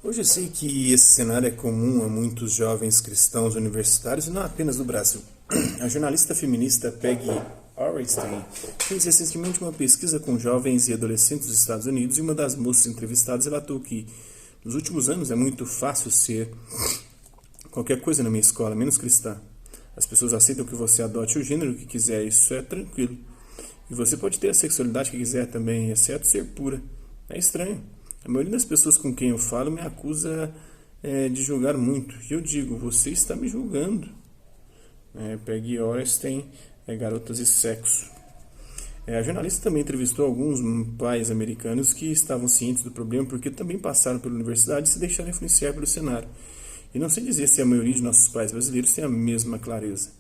Hoje eu sei que esse cenário é comum a muitos jovens cristãos universitários e não apenas do Brasil. A jornalista feminista Peggy Orenstein fez recentemente uma pesquisa com jovens e adolescentes dos Estados Unidos e uma das moças entrevistadas relatou que nos últimos anos é muito fácil ser qualquer coisa na minha escola, menos cristã. As pessoas aceitam que você adote o gênero que quiser, isso é tranquilo. E você pode ter a sexualidade que quiser também, exceto ser pura. É estranho. A maioria das pessoas com quem eu falo me acusa de julgar muito. E eu digo, você está me julgando. Peggy Orenstein, Garotas e Sexo. A jornalista também entrevistou alguns pais americanos que estavam cientes do problema porque também passaram pela universidade e se deixaram influenciar pelo cenário. E não sei dizer se a maioria de nossos pais brasileiros tem a mesma clareza.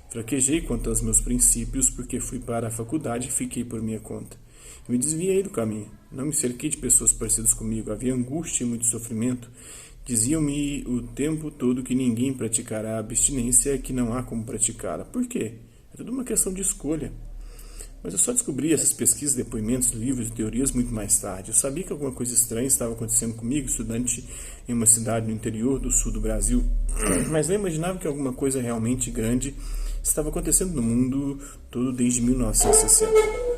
Fraquejei quanto aos meus princípios porque fui para a faculdade e fiquei por minha conta. Me desviei do caminho. Não me cerquei de pessoas parecidas comigo. Havia angústia e muito sofrimento. Diziam-me o tempo todo que ninguém praticará a abstinência, que não há como praticá-la. Por quê? É tudo uma questão de escolha. Mas eu só descobri essas pesquisas, depoimentos, livros e teorias muito mais tarde. Eu sabia que alguma coisa estranha estava acontecendo comigo, estudante em uma cidade no interior do sul do Brasil. Mas não imaginava que alguma coisa realmente grande estava acontecendo no mundo todo desde 1960.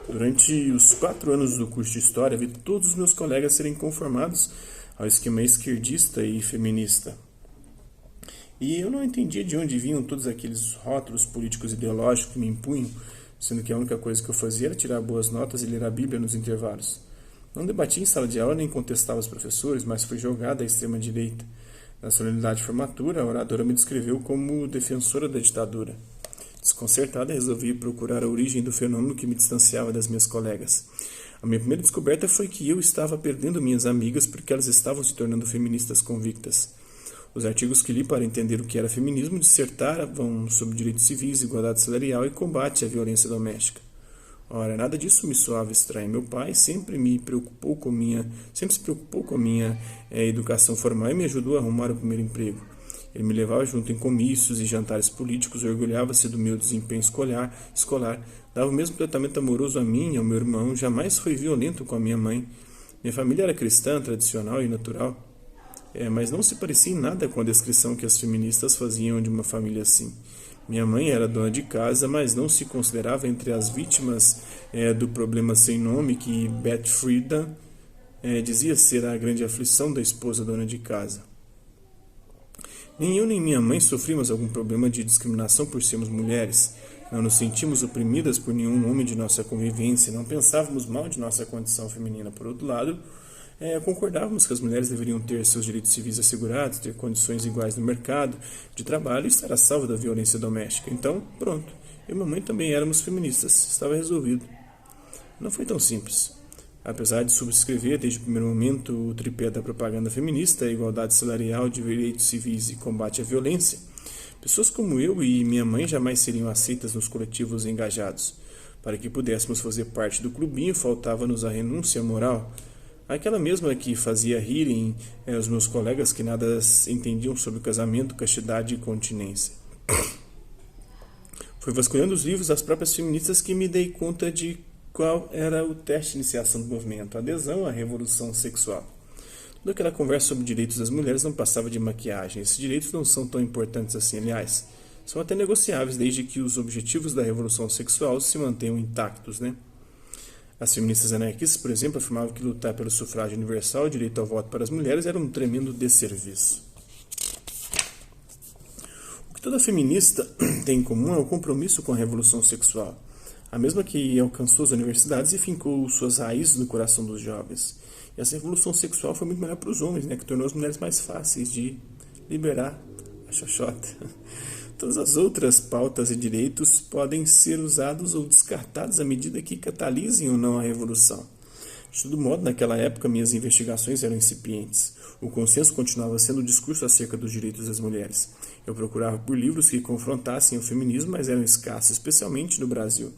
Durante os 4 anos do curso de História, vi todos os meus colegas serem conformados ao esquema esquerdista e feminista. E eu não entendia de onde vinham todos aqueles rótulos políticos e ideológicos que me impunham, sendo que a única coisa que eu fazia era tirar boas notas e ler a Bíblia nos intervalos. Não debatia em sala de aula nem contestava os professores, mas fui jogada à extrema-direita. Na solenidade de formatura, a oradora me descreveu como defensora da ditadura. Desconcertada, resolvi procurar a origem do fenômeno que me distanciava das minhas colegas. A minha primeira descoberta foi que eu estava perdendo minhas amigas porque elas estavam se tornando feministas convictas. Os artigos que li para entender o que era feminismo dissertavam sobre direitos civis, igualdade salarial e combate à violência doméstica. Ora, nada disso me soava estranho. Meu pai sempre se preocupou com a minha educação formal e me ajudou a arrumar o primeiro emprego. Ele me levava junto em comícios e jantares políticos, orgulhava-se do meu desempenho escolar, dava o mesmo tratamento amoroso a mim e ao meu irmão, jamais foi violento com a minha mãe. Minha família era cristã, tradicional e natural, mas não se parecia em nada com a descrição que as feministas faziam de uma família assim. Minha mãe era dona de casa, mas não se considerava entre as vítimas do problema sem nome que Beth Friedan dizia ser a grande aflição da esposa dona de casa. Nem eu nem minha mãe sofrimos algum problema de discriminação por sermos mulheres. Não nos sentimos oprimidas por nenhum homem de nossa convivência, não pensávamos mal de nossa condição feminina. Por outro lado, concordávamos que as mulheres deveriam ter seus direitos civis assegurados, ter condições iguais no mercado de trabalho e estar a salvo da violência doméstica. Então, pronto, eu e minha mãe também éramos feministas, estava resolvido. Não foi tão simples. Apesar de subscrever desde o primeiro momento o tripé da propaganda feminista, igualdade salarial, direitos civis e combate à violência, pessoas como eu e minha mãe jamais seriam aceitas nos coletivos engajados. Para que pudéssemos fazer parte do clubinho, faltava-nos a renúncia moral, aquela mesma que fazia rirem os meus colegas que nada entendiam sobre casamento, castidade e continência. Foi vasculhando os livros das próprias feministas que me dei conta de qual era o teste de iniciação do movimento, a adesão à revolução sexual. Toda aquela conversa sobre direitos das mulheres não passava de maquiagem. Esses direitos não são tão importantes assim, aliás. São até negociáveis, desde que os objetivos da revolução sexual se mantenham intactos, né? As feministas anarquistas, por exemplo, afirmavam que lutar pelo sufrágio universal e direito ao voto para as mulheres era um tremendo desserviço. O que toda feminista tem em comum é o compromisso com a revolução sexual, a mesma que alcançou as universidades e fincou suas raízes no coração dos jovens. E essa revolução sexual foi muito melhor para os homens, né, que tornou as mulheres mais fáceis de liberar a xoxota. Todas as outras pautas e direitos podem ser usados ou descartados à medida que catalisem ou não a revolução. De todo modo, naquela época, minhas investigações eram incipientes. O consenso continuava sendo o discurso acerca dos direitos das mulheres. Eu procurava por livros que confrontassem o feminismo, mas eram escassos, especialmente no Brasil.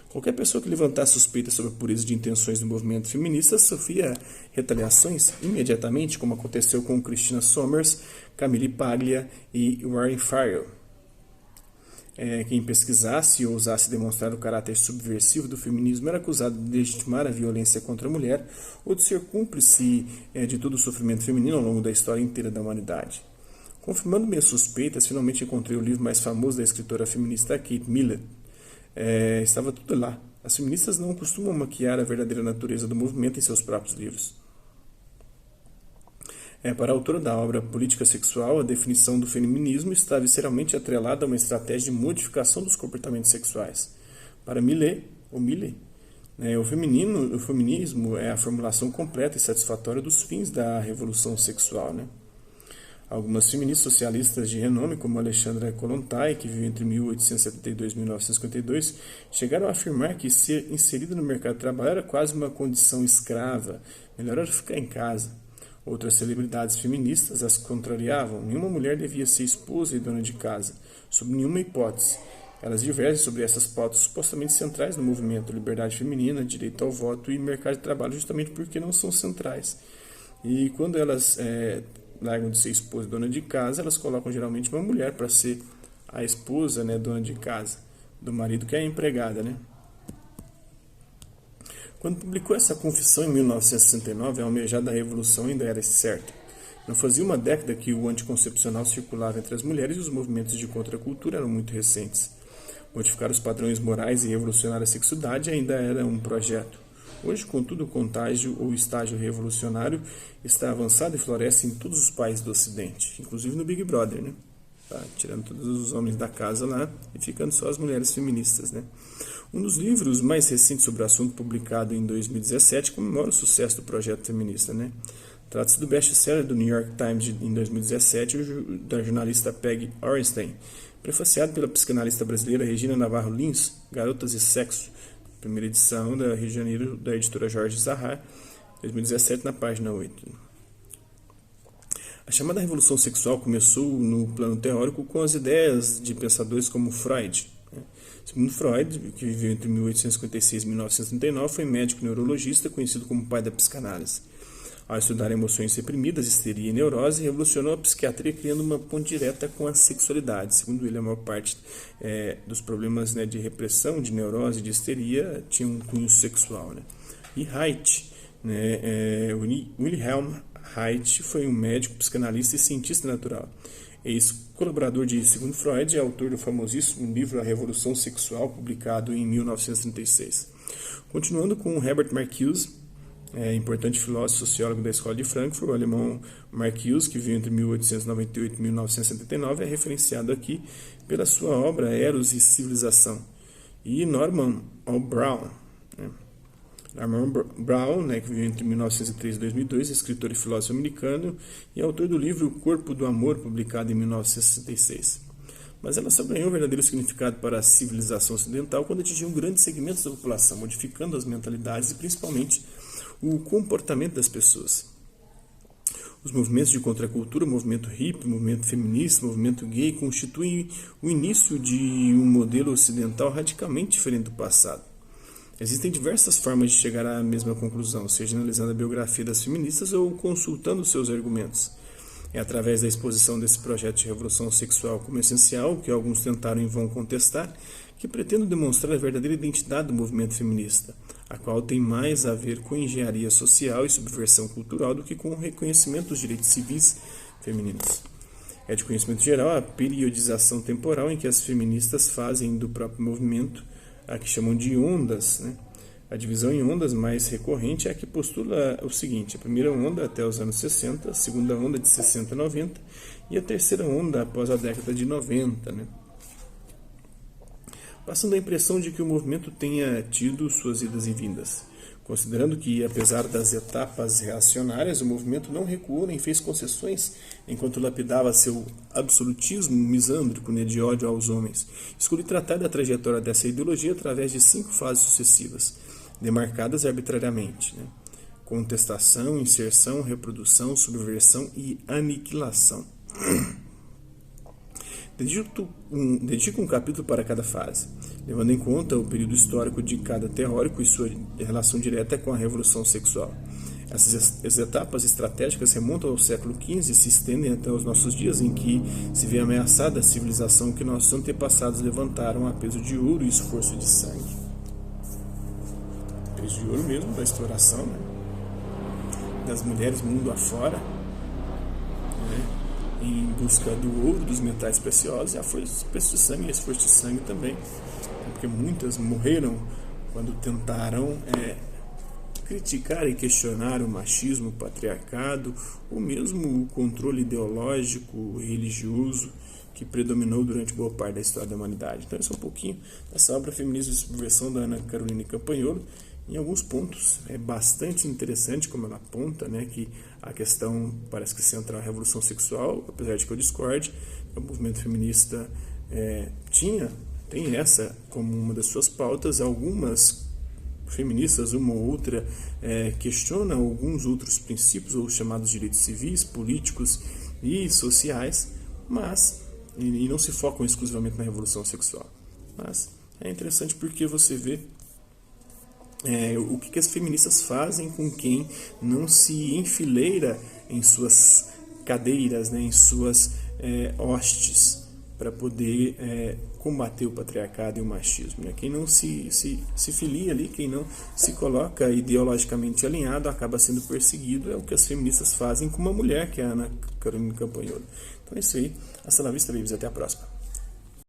Qualquer pessoa que levantasse suspeitas sobre a pureza de intenções do movimento feminista sofria retaliações imediatamente, como aconteceu com Christina Sommers, Camille Paglia e Warren Farrell. Quem pesquisasse ou ousasse demonstrar o caráter subversivo do feminismo era acusado de legitimar a violência contra a mulher ou de ser cúmplice de todo o sofrimento feminino ao longo da história inteira da humanidade. Confirmando minhas suspeitas, finalmente encontrei o livro mais famoso da escritora feminista Kate Millett. Estava tudo lá. As feministas não costumam maquiar a verdadeira natureza do movimento em seus próprios livros. Para a autora da obra Política Sexual, a definição do feminismo está visceralmente atrelada a uma estratégia de modificação dos comportamentos sexuais. Para Millett, o feminismo é a formulação completa e satisfatória dos fins da revolução sexual. Algumas feministas socialistas de renome, como Alexandra Kollontai, que viveu entre 1872 e 1952, chegaram a afirmar que ser inserida no mercado de trabalho era quase uma condição escrava, melhor era ficar em casa. Outras celebridades feministas as contrariavam. Nenhuma mulher devia ser esposa e dona de casa, sob nenhuma hipótese. Elas divergem sobre essas pautas supostamente centrais no movimento: liberdade feminina, direito ao voto e mercado de trabalho, justamente porque não são centrais. E quando elas largam de ser esposa e dona de casa, elas colocam geralmente uma mulher para ser a esposa, dona de casa, do marido que é a empregada, Quando publicou essa confissão em 1969, a almejada revolução ainda era certa. Não fazia uma década que o anticoncepcional circulava entre as mulheres e os movimentos de contracultura eram muito recentes. Modificar os padrões morais e revolucionar a sexualidade ainda era um projeto. Hoje, contudo, o contágio ou estágio revolucionário está avançado e floresce em todos os países do Ocidente, inclusive no Big Brother, tirando todos os homens da casa lá e ficando só as mulheres feministas, Um dos livros mais recentes sobre o assunto, publicado em 2017, comemora o sucesso do projeto feminista, Trata-se do best-seller do New York Times em 2017, da jornalista Peggy Orenstein, prefaciado pela psicanalista brasileira Regina Navarro Lins, Garotas e Sexo, primeira edição da Rio de Janeiro, da editora Jorge Zahar, 2017, na página 8. A chamada revolução sexual começou no plano teórico com as ideias de pensadores como Freud. Segundo Freud, que viveu entre 1856 e 1939, foi médico neurologista conhecido como pai da psicanálise. Ao estudar emoções reprimidas, histeria e neurose, revolucionou a psiquiatria criando uma ponte direta com a sexualidade. Segundo ele, a maior parte dos problemas de repressão, de neurose e de histeria tinham um cunho sexual. E Reich, Wilhelm Reich, foi um médico, psicanalista e cientista natural. Ex-colaborador de Sigmund Freud e autor do famosíssimo livro A Revolução Sexual, publicado em 1936. Continuando com Herbert Marcuse, importante filósofo e sociólogo da Escola de Frankfurt, o alemão Marcuse, que viveu entre 1898 e 1979, é referenciado aqui pela sua obra Eros e Civilização. E Norman Brown, Norman Brown, que viveu entre 1903 e 2002, escritor e filósofo americano e autor do livro O Corpo do Amor, publicado em 1966. Mas ela só ganhou verdadeiro significado para a civilização ocidental quando atingiu grandes segmentos da população, modificando as mentalidades e principalmente o comportamento das pessoas. Os movimentos de contracultura, o movimento hippie, o movimento feminista, o movimento gay, constituem o início de um modelo ocidental radicalmente diferente do passado. Existem diversas formas de chegar à mesma conclusão, seja analisando a biografia das feministas ou consultando seus argumentos. É através da exposição desse projeto de revolução sexual como essencial, que alguns tentaram em vão contestar, que pretendo demonstrar a verdadeira identidade do movimento feminista, a qual tem mais a ver com engenharia social e subversão cultural do que com o reconhecimento dos direitos civis femininos. É de conhecimento geral a periodização temporal em que as feministas fazem do próprio movimento a que chamam de ondas. A divisão em ondas mais recorrente é a que postula o seguinte: a primeira onda até os anos 60, a segunda onda de 60 a 90 e a terceira onda após a década de 90. Passando a impressão de que o movimento tenha tido suas idas e vindas, considerando que, apesar das etapas reacionárias, o movimento não recuou nem fez concessões enquanto lapidava seu absolutismo misândrico de ódio aos homens. Escolhi tratar da trajetória dessa ideologia através de 5 fases sucessivas, demarcadas arbitrariamente: contestação, inserção, reprodução, subversão e aniquilação. Dedico um capítulo para cada fase, levando em conta o período histórico de cada teórico e sua relação direta com a revolução sexual. Essas etapas estratégicas remontam ao século XV e se estendem até os nossos dias, em que se vê ameaçada a civilização que nossos antepassados levantaram a peso de ouro e esforço de sangue. Peso de ouro mesmo, da exploração, né? Das mulheres mundo afora, né? Em busca do ouro, dos metais preciosos, e a força de sangue, e esse esforço de sangue também, porque muitas morreram quando tentaram criticar e questionar o machismo, o patriarcado, ou mesmo o controle ideológico, religioso que predominou durante boa parte da história da humanidade. Então, esse é um pouquinho dessa obra Feminismo e Subversão da Ana Carolina Campanholo. Em alguns pontos é bastante interessante como ela aponta, né, que a questão parece que central é a revolução sexual, apesar de que eu discorde. O movimento feminista tem essa como uma das suas pautas. Algumas feministas, uma ou outra, questionam alguns outros princípios, ou chamados direitos civis, políticos e sociais, mas e não se focam exclusivamente na revolução sexual. Mas é interessante porque você vê o que as feministas fazem com quem não se enfileira em suas cadeiras, né, em suas hostes, para poder combater o patriarcado e o machismo. Né? Quem não se filia ali, quem não se coloca ideologicamente alinhado, acaba sendo perseguido. É o que as feministas fazem com uma mulher, que é a Ana Carolina Campanholo. Então é isso aí. Hasta la vista, babies. Até a próxima.